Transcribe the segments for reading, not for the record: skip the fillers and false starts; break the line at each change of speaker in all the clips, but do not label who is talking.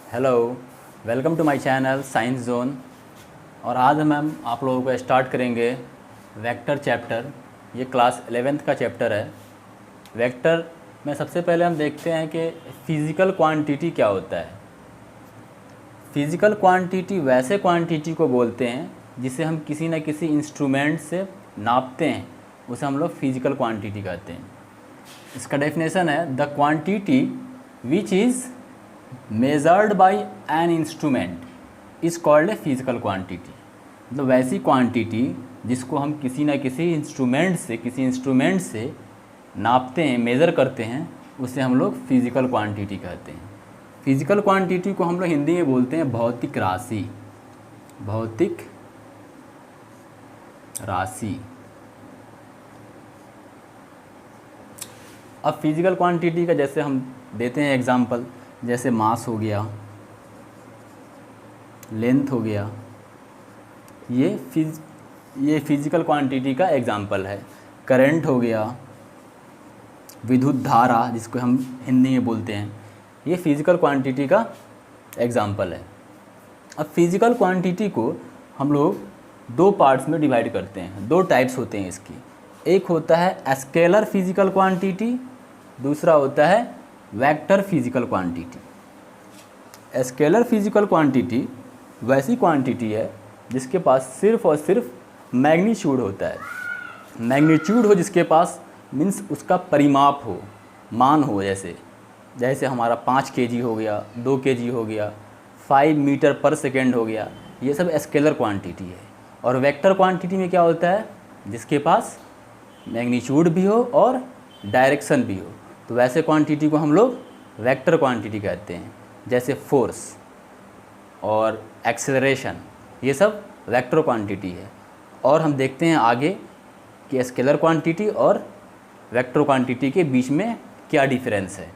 Hello, welcome to my channel science zone. और आज हम आप लोगों को स्टार्ट करेंगे वेक्टर चैप्टर। ये क्लास 11th का चैप्टर है। वेक्टर में सबसे पहले हम देखते हैं कि फ़िज़िकल क्वांटिटी क्या होता है। फ़िज़िकल क्वांटिटी वैसे क्वांटिटी को बोलते हैं जिसे हम किसी न किसी इंस्ट्रूमेंट से नापते हैं, उसे हम लोग फ़िज़िकल क्वांटिटी कहते हैं। इसका डेफिनेशन है the quantity which is measured by an instrument is called a physical quantity. मतलब वैसी क्वांटिटी जिसको हम किसी न किसी इंस्ट्रूमेंट से नापते हैं, मेज़र करते हैं, उसे हम लोग फिजिकल क्वांटिटी कहते हैं। फिजिकल क्वांटिटी को हम लोग हिंदी में बोलते हैं भौतिक राशि। भौतिक राशि। अब फिजिकल क्वांटिटी का जैसे हम देते हैं एग्जांपल, जैसे मास हो गया, लेंथ हो गया, ये फिजिकल क्वांटिटी का एग्जांपल है। करंट हो गया, विद्युत धारा जिसको हम हिंदी में बोलते हैं, ये फिजिकल क्वांटिटी का एग्जांपल है। अब फिजिकल क्वांटिटी को हम लोग दो पार्ट्स में डिवाइड करते हैं। दो टाइप्स होते हैं इसकी। एक होता है स्केलर फिजिकल क्वांटिटी, दूसरा होता है vector physical quantity. Scalar physical quantity वैसी क्वांटिटी है जिसके पास सिर्फ और सिर्फ मैग्नीट्यूड होता है। मैग्नीट्यूड हो जिसके पास, मीन्स उसका परिमाप हो, मान हो। जैसे हमारा 5 kg हो गया, 2 kg हो गया, 5 मीटर पर सेकेंड हो गया, ये सब स्केलर क्वांटिटी है। और वेक्टर क्वांटिटी में क्या होता है, जिसके पास मैग्नीट्यूड भी हो और डायरेक्शन भी हो। तो वैसे क्वांटिटी को हम लोग वेक्टर क्वांटिटी कहते हैं। जैसे फोर्स और एक्सेलरेशन, ये सब वेक्टर क्वांटिटी है। और हम देखते हैं आगे कि स्केलर क्वांटिटी और वेक्टर क्वांटिटी के बीच में क्या डिफरेंस है।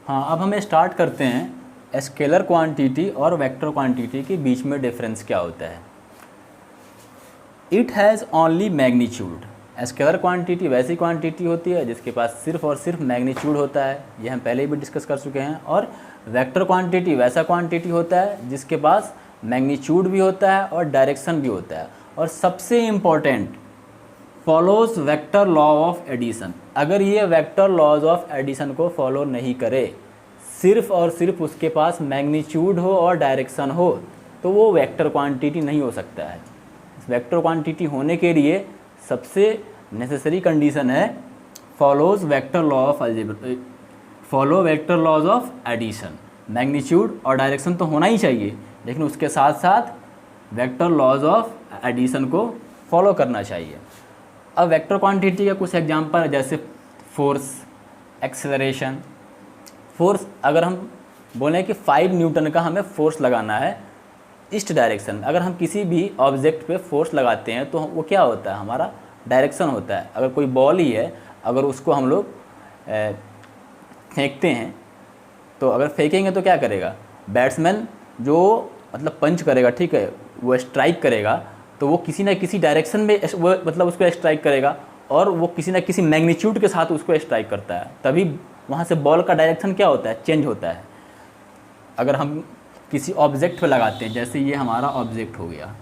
हाँ, अब हमें स्टार्ट करते हैं स्केलर क्वांटिटी और वेक्टर क्वांटिटी के बीच में डिफरेंस क्या होता है। It has only magnitude. Scalar quantity वैसी क्वांटिटी होती है जिसके पास सिर्फ और सिर्फ मैग्नीट्यूड होता है, ये हम पहले भी डिस्कस कर चुके हैं। और वेक्टर क्वांटिटी वैसा क्वांटिटी होता है जिसके पास मैग्नीट्यूड भी होता है और डायरेक्शन भी होता है। और सबसे important, follows vector law of addition. अगर ये वेक्टर लॉज ऑफ एडिशन को फॉलो नहीं करे, सिर्फ और सिर्फ उसके पास मैग्नीट्यूड हो और डायरेक्शन हो, तो वो वेक्टर क्वांटिटी नहीं हो सकता है। वेक्टर क्वांटिटी होने के लिए सबसे नेसेसरी कंडीशन है follows vector law of algebra, follow vector laws of addition. Magnitude और डायरेक्शन तो होना ही चाहिए, लेकिन उसके साथ साथ वेक्टर लॉज ऑफ एडिशन को फॉलो करना चाहिए। अब वेक्टर क्वांटिटी का कुछ एग्जांपल है, जैसे फोर्स, एक्सेलरेशन। फोर्स, अगर हम बोलें कि 5 न्यूटन का हमें फोर्स लगाना है ईस्ट डायरेक्शन, अगर हम किसी भी ऑब्जेक्ट पे फोर्स लगाते हैं तो वो क्या होता है, हमारा डायरेक्शन होता है। अगर कोई बॉल ही है, अगर उसको हम लोग फेंकते हैं, तो अगर फेंकेंगे तो क्या करेगा, बैट्समैन जो मतलब पंच करेगा, ठीक है, वो स्ट्राइक करेगा, तो वो किसी न किसी डायरेक्शन में वो मतलब उसको स्ट्राइक करेगा, और वो किसी न किसी मैग्नीट्यूड के साथ उसको स्ट्राइक करता है, तभी वहाँ से बॉल का डायरेक्शन क्या होता है, चेंज होता है। अगर हम किसी ऑब्जेक्ट पे लगाते हैं, जैसे ये हमारा ऑब्जेक्ट हो गया,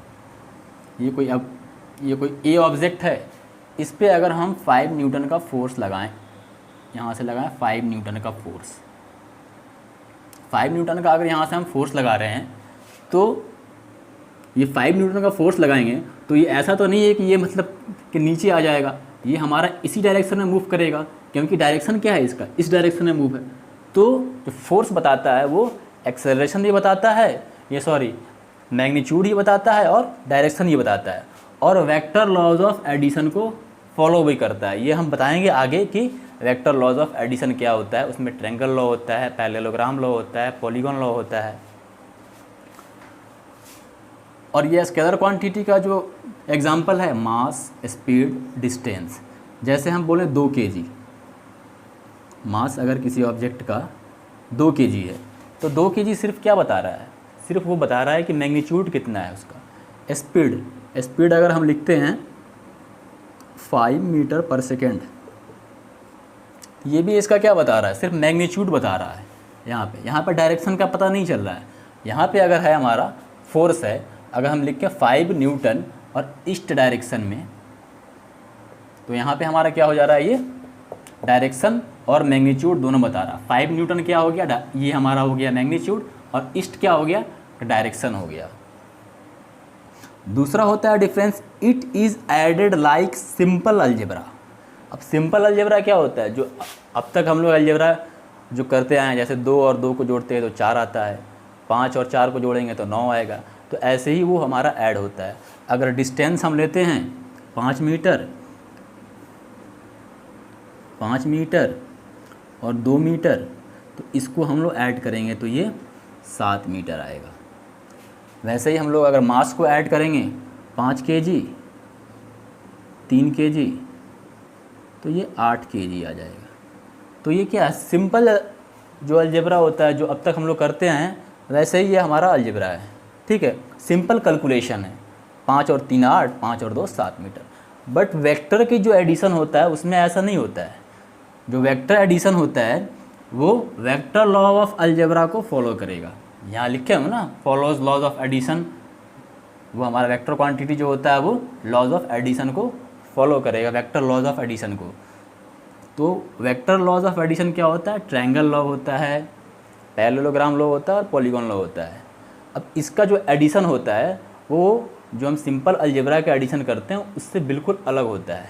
ये कोई ए ऑब्जेक्ट है, इस पे अगर हम 5 न्यूटन का फोर्स लगाएं, यहाँ से लगाएं 5 न्यूटन का फोर्स, 5 न्यूटन का अगर यहाँ से हम फोर्स लगा रहे हैं, तो ये 5 न्यूटन का फोर्स लगाएंगे तो ये ऐसा तो नहीं है कि ये मतलब कि नीचे आ जाएगा, ये हमारा इसी डायरेक्शन में मूव करेगा, क्योंकि डायरेक्शन क्या है इसका, इस डायरेक्शन में मूव है। तो जो फोर्स बताता है वो एक्सेलरेशन भी बताता है, मैग्नीट्यूड ही बताता है और डायरेक्शन ही बताता है, और वेक्टर लॉज ऑफ एडिशन को फॉलो भी करता है। ये हम बताएंगे आगे कि वेक्टर लॉज ऑफ एडिशन क्या होता है। उसमें ट्रायंगल लॉ होता है, पैरेललोग्राम लॉ होता है, पॉलीगॉन लॉ होता है। और ये स्केलर क्वांटिटी का जो एग्जांपल है, मास, स्पीड, डिस्टेंस। जैसे हम बोले 2 kg मास, अगर किसी ऑब्जेक्ट का 2 kg है, तो 2 kg सिर्फ क्या बता रहा है, सिर्फ वो बता रहा है कि मैग्नीट्यूड कितना है उसका। स्पीड अगर हम लिखते हैं 5 मीटर पर सेकेंड, ये भी इसका क्या बता रहा है, सिर्फ मैग्नीट्यूड बता रहा है। यहाँ पे डायरेक्शन का पता नहीं चल रहा है। यहाँ पे अगर है हमारा फोर्स है, अगर हम लिख के 5 न्यूटन और ईस्ट डायरेक्शन में, तो यहाँ पे हमारा क्या हो जा रहा है, ये डायरेक्शन और मैग्नीट्यूड दोनों बता रहा है। 5 न्यूटन क्या हो गया, ये हमारा हो गया मैग्नीट्यूड, और ईस्ट क्या हो गया, डायरेक्शन हो गया। दूसरा होता है difference, it is added like simple algebra. अब सिंपल अलजेब्रा क्या होता है, जो अब तक हम लोग अलजेब्रा जो करते आए हैं, जैसे 2 और 2 को जोड़ते हैं तो 4 आता है, 5 और 4 को जोड़ेंगे तो 9 आएगा, तो ऐसे ही वो हमारा ऐड होता है। अगर डिस्टेंस हम लेते हैं 5 मीटर, 5 मीटर और 2 मीटर, तो इसको हम लोग ऐड करेंगे तो ये 7 मीटर आएगा। वैसे ही हम लोग अगर मास को ऐड करेंगे 5 kg, 3 kg, तो ये 8 kg आ जाएगा। तो ये क्या है, सिंपल जो अलजेब्रा होता है, जो अब तक हम लोग करते हैं, वैसे ही ये हमारा अलजेब्रा है। ठीक है, सिंपल कैलकुलेशन है, 5 और 3 8, 5 और 2 7 मीटर। बट वेक्टर की जो एडिशन होता है उसमें ऐसा नहीं होता है। जो वेक्टर एडिशन होता है वो वेक्टर लॉ ऑफ अलजेब्रा को फॉलो करेगा। यहाँ लिखे हम ना, फॉलोज लॉज ऑफ एडिशन, वो हमारा वेक्टर क्वांटिटी जो होता है वो लॉज ऑफ एडिशन को फॉलो करेगा, वेक्टर लॉज ऑफ एडिशन को। तो वेक्टर लॉज ऑफ एडिशन क्या होता है, ट्रायंगल लॉ होता है, पैरेललोग्राम लॉ होता है और पॉलीगॉन लॉ होता है। अब इसका जो एडिशन होता है वो जो हम सिंपल अलजेब्रा का एडिशन करते हैं उससे बिल्कुल अलग होता है।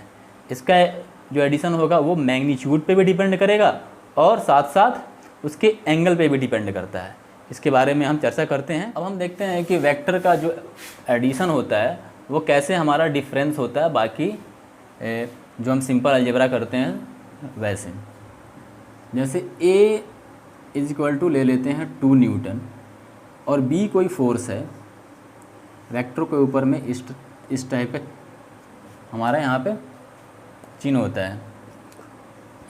इसका जो एडिशन होगा वो मैग्नीट्यूड पे भी डिपेंड करेगा और साथ साथ उसके एंगल पे भी डिपेंड करता है। इसके बारे में हम चर्चा करते हैं। अब हम देखते हैं कि वेक्टर का जो एडिशन होता है वो कैसे हमारा डिफरेंस होता है बाकी जो हम सिंपल अलजेब्रा करते हैं वैसे। जैसे A इज इक्वल टू ले लेते हैं 2 न्यूटन और B कोई फोर्स है, वेक्टर के ऊपर में इस टाइप का हमारा यहाँ पे चिन्ह होता है,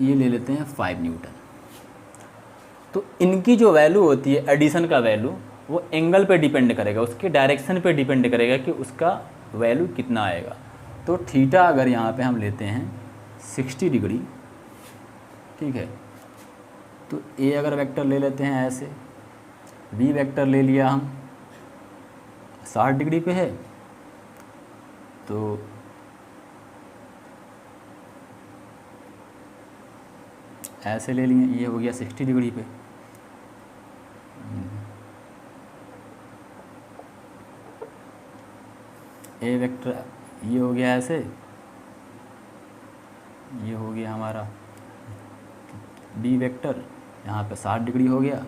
ये ले लेते हैं 5 न्यूटन। तो इनकी जो वैल्यू होती है एडिशन का वैल्यू, वो एंगल पे डिपेंड करेगा, उसके डायरेक्शन पे डिपेंड करेगा कि उसका वैल्यू कितना आएगा। तो थीटा अगर यहाँ पे हम लेते हैं 60 डिग्री, ठीक है, तो A अगर वेक्टर ले लेते हैं ऐसे, B वेक्टर ले लिया हम 60 डिग्री पे है, तो ऐसे ले लिए, ये हो गया 60 डिग्री पे। A वेक्टर ये हो गया ऐसे, ये हो गया हमारा B वेक्टर, यहाँ पे 60 डिग्री हो गया।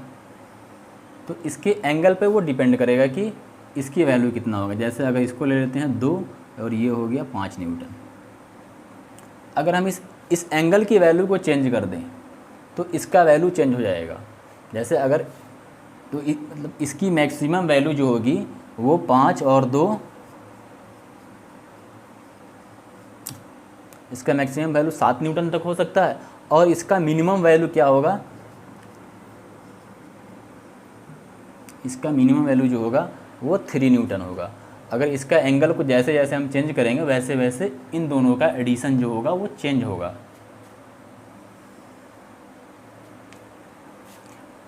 तो इसके एंगल पे वो डिपेंड करेगा कि इसकी वैल्यू कितना होगा। जैसे अगर इसको ले लेते हैं 2 और ये हो गया 5 न्यूटन। अगर हम इस एंगल की वैल्यू को चेंज कर दें तो इसका वैल्यू चेंज हो जाएगा। जैसे अगर तो मतलब इसकी मैक्सिमम वैल्यू जो होगी वो 5 और 2, इसका मैक्सिमम वैल्यू 7 न्यूटन तक हो सकता है, और इसका मिनिमम वैल्यू क्या होगा, इसका मिनिमम वैल्यू जो होगा वो 3 न्यूटन होगा। अगर इसका एंगल को जैसे जैसे हम चेंज करेंगे वैसे वैसे इन दोनों का एडिशन जो होगा वो चेंज होगा।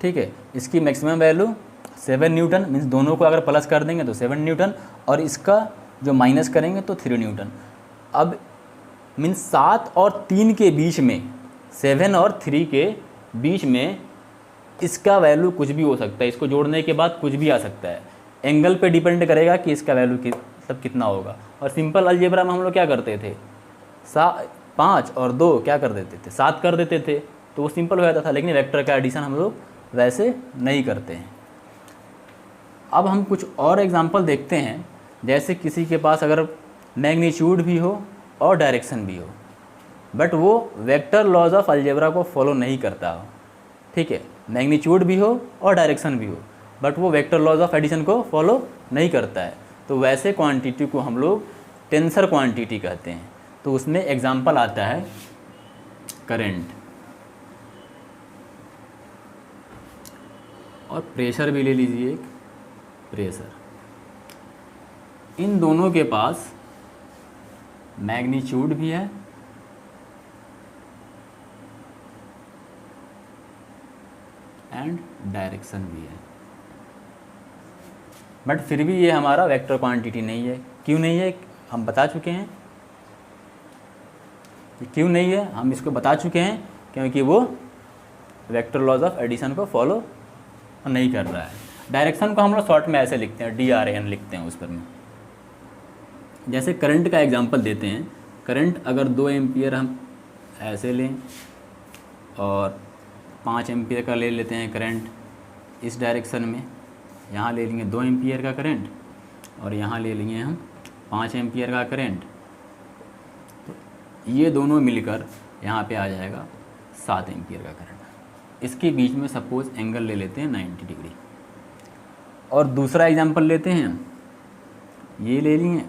ठीक है, इसकी मैक्सिमम वैल्यू 7 न्यूटन, मीन्स दोनों को अगर प्लस कर देंगे तो 7 न्यूटन, और इसका जो माइनस करेंगे तो 3 न्यूटन। अब मीन्स 7 और 3 के बीच में, 7 और 3 के बीच में इसका वैल्यू कुछ भी हो सकता है, इसको जोड़ने के बाद कुछ भी आ सकता है। एंगल पे डिपेंड करेगा कि इसका वैल्यू मतलब कितना होगा। और सिंपल अलजेब्रा में हम लोग क्या करते थे, 5 और 2 क्या कर देते थे, 7 कर देते थे, तो वो सिंपल हो जाता था। लेकिन वेक्टर का एडिशन हम लोग वैसे नहीं करते हैं। अब हम कुछ और एग्जांपल देखते हैं। जैसे किसी के पास अगर मैग्नीट्यूड भी हो और डायरेक्शन भी हो, बट वो वेक्टर लॉज ऑफ अलजेब्रा को फॉलो नहीं करता हो। ठीक है, मैग्नीट्यूड भी हो और डायरेक्शन भी हो, बट वो वेक्टर लॉज ऑफ एडिशन को फॉलो नहीं करता है, तो वैसे क्वांटिटी को हम लोग टेंसर क्वांटिटी कहते हैं। तो उसमें एग्जांपल आता है करंट, और प्रेशर भी ले लीजिए एक, प्रेशर। इन दोनों के पास मैग्नीट्यूड भी है एंड डायरेक्शन भी है। बट फिर भी ये हमारा वेक्टर क्वांटिटी नहीं है। क्यों नहीं है हम बता चुके हैं, क्यों नहीं है हम इसको बता चुके हैं, क्योंकि वो वेक्टर लॉज ऑफ एडिशन को फॉलो नहीं कर रहा है। डायरेक्शन को हम लोग शॉर्ट में ऐसे लिखते हैं, DRAN लिखते हैं उस पर में। जैसे करंट का एग्जांपल देते हैं। करंट अगर 2 एम्पियर हम ऐसे लें और 5 एम्पियर का ले लेते हैं करंट इस डायरेक्शन में, यहाँ ले लेंगे 2 एम्पियर का करंट और यहाँ ले लेंगे हम 5 एम्पियर का करंट, तो ये दोनों मिलकर यहाँ पे आ जाएगा 7 एम्पियर का करंट। इसके बीच में सपोज एंगल ले लेते हैं 90 डिग्री। और दूसरा एग्जांपल लेते हैं, ये ले लिए,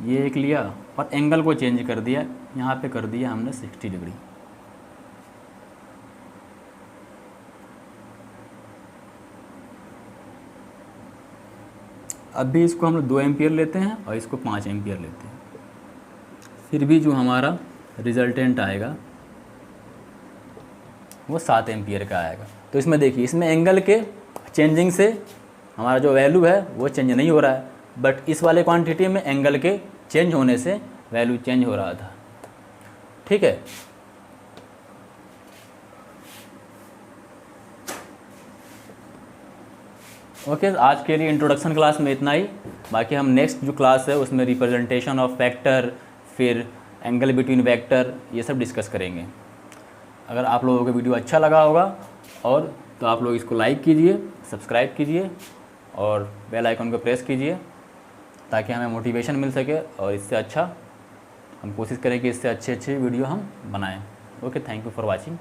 ये एक लिया और एंगल को चेंज कर दिया, यहाँ पे कर दिया हमने 60 डिग्री। अब भी इसको हम लोग 2 एम्पियर लेते हैं और इसको 5 एम्पियर लेते हैं, फिर भी जो हमारा रिजल्टेंट आएगा वो 7 एम्पियर का आएगा। तो इसमें देखिए, इसमें एंगल के चेंजिंग से हमारा जो वैल्यू है वो चेंज नहीं हो रहा है, बट इस वाले क्वांटिटी में एंगल के चेंज होने से वैल्यू चेंज हो रहा था। ठीक है, ओके आज के लिए इंट्रोडक्शन क्लास में इतना ही। बाकी हम नेक्स्ट जो क्लास है उसमें रिप्रेजेंटेशन ऑफ वेक्टर, फिर एंगल बिटवीन वेक्टर, ये सब डिस्कस करेंगे। अगर आप लोगों को वीडियो अच्छा लगा होगा और तो आप लोग इसको लाइक कीजिए, सब्सक्राइब कीजिए और बेल आइकन को प्रेस कीजिए ताकि हमें मोटिवेशन मिल सके और इससे अच्छा हम कोशिश करें कि इससे अच्छे वीडियो हम बनाएं। Okay, thank you for watching.